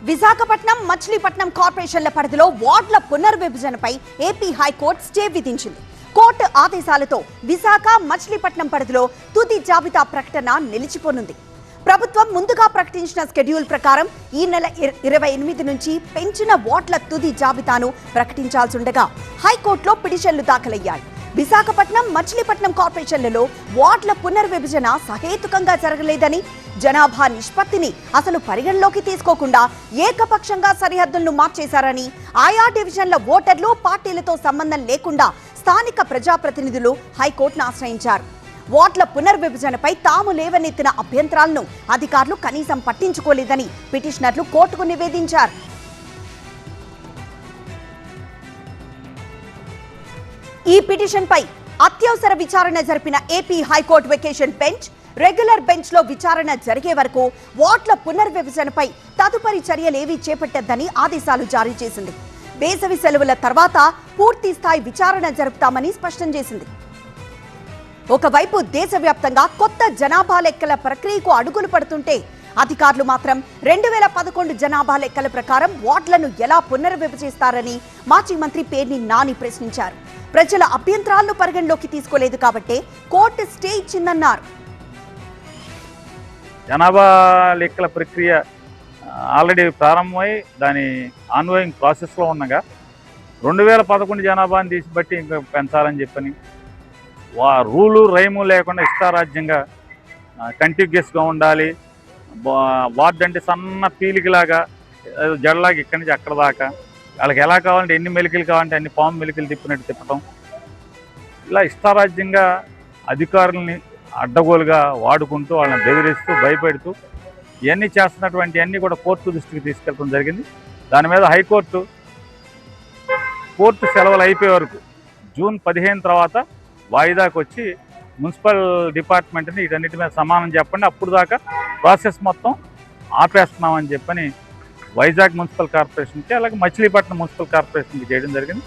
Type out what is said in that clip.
విశాఖపట్నం, మచిలీపట్నం కార్పొరేషన్ల పరిధిలో వార్డుల పునర్విభజనపై ఏపీ హైకోర్టు స్టే విధించింది. కోర్టు ఆదేశాలతో విశాఖ, మచిలీపట్నం పరిధిలో తుది జాబితా ప్రకటన నిలిచిపోనుంది. ప్రభుత్వం ముందుగా ప్రకటించిన షెడ్యూల్ ప్రకారం ఈ నెల 28 నుంచి పెంచిన వార్డుల తుది జాబితాను ప్రకటించాల్సిండగా హైకోర్టులో పిటిషన్లు దాఖలయ్యాయి. విశాఖపట్నం, మచిలీపట్నం కార్పొరేషన్లలో వార్డుల పునర్విభజన సహేతుకంగా జరగలేదని, జనాభా నిష్పత్తిని అసలు పరిగణలోకి తీసుకోకుండా ఏకపక్షంగా సరిహద్దులను మార్చేశారని, ఆయా డివిజన్ల ఓటర్లు పార్టీలతో సంబంధం లేకుండా స్థానిక ప్రజాప్రతినిధులు హైకోర్టును ఆశ్రయించారు. వార్డుల పునర్విభజనపై తాము లేవనెత్తిన అభ్యంతరాలను అధికారులు కనీసం పట్టించుకోలేదని పిటిషనర్లు కోర్టుకు నివేదించారు. ఈ పిటిషన్పై అత్యవసర విచారణ జరిపిన AP high court vacation bench regular bench లో విచారణ జరిగే వరకు వార్డుల పునర్విభజనపై తదుపరి చర్యలేవీ చేపట్టద్దని ఆదేశాలు జారీ చేసింది. వేసవి సెలవుల తర్వాత పూర్తి స్థాయి విచారణ జరుపుతామని స్పష్టం చేసింది. ఒకవైపు దేశవ్యాప్తంగా కొత్త జనాభా లెక్కల ప్రక్రియకు అడుగులు పడుతుంటే అధికారులు మాత్రం 2011 జనాభా లెక్కల ప్రకారం వార్డులను ఎలా పునర్విభజిస్తారని మాజీ మంత్రి పేర్ని నాని ప్రశ్నించారు. ప్రజల అభ్యంతరాలను పరిగణలోకి తీసుకోలేదు కాబట్టే కోర్టు స్టే ఇచ్చిందన్నారు. జనాభా లెక్కల ప్రక్రియ ఆల్రెడీ ప్రారంభమై దాని ఆన్గోయింగ్ ప్రాసెస్లో ఉండగా 2011 జనాభాని తీసి బట్టి ఇంకా పెంచాలని చెప్పని రూలు రైము లేకుండా ఇష్టారాజ్యంగా కంటిగ్యూస్గా ఉండాలి. వార్డు అంటే సన్న పీలికలాగా జడలాగా ఇక్కడి నుంచి అక్కడ దాకా వాళ్ళకి ఎలా కావాలంటే ఎన్ని మెలికలు కావాలంటే అన్ని పాము మెలికలు తిప్పినట్టు తిప్పటం, ఇలా ఇష్టారాజ్యంగా అధికారులని అడ్డగోలుగా వాడుకుంటూ వాళ్ళని బెదిరిస్తూ భయపెడుతూ ఇవన్నీ చేస్తున్నటువంటి అన్నీ కూడా కోర్టు దృష్టికి తీసుకెళ్ళడం జరిగింది. దాని మీద హైకోర్టు సెలవులు అయిపోయే వరకు జూన్ 15 తర్వాత వాయిదాకు వచ్చి మున్సిపల్ డిపార్ట్మెంట్ని వీటన్నిటి మీద సమానం చెప్పండి, అప్పుడు దాకా ప్రాసెస్ మొత్తం ఆపేస్తున్నామని చెప్పని వైజాగ్ మున్సిపల్ కార్పొరేషన్కి అలాగే మచిలీపట్నం మున్సిపల్ కార్పొరేషన్కి చేయడం జరిగింది.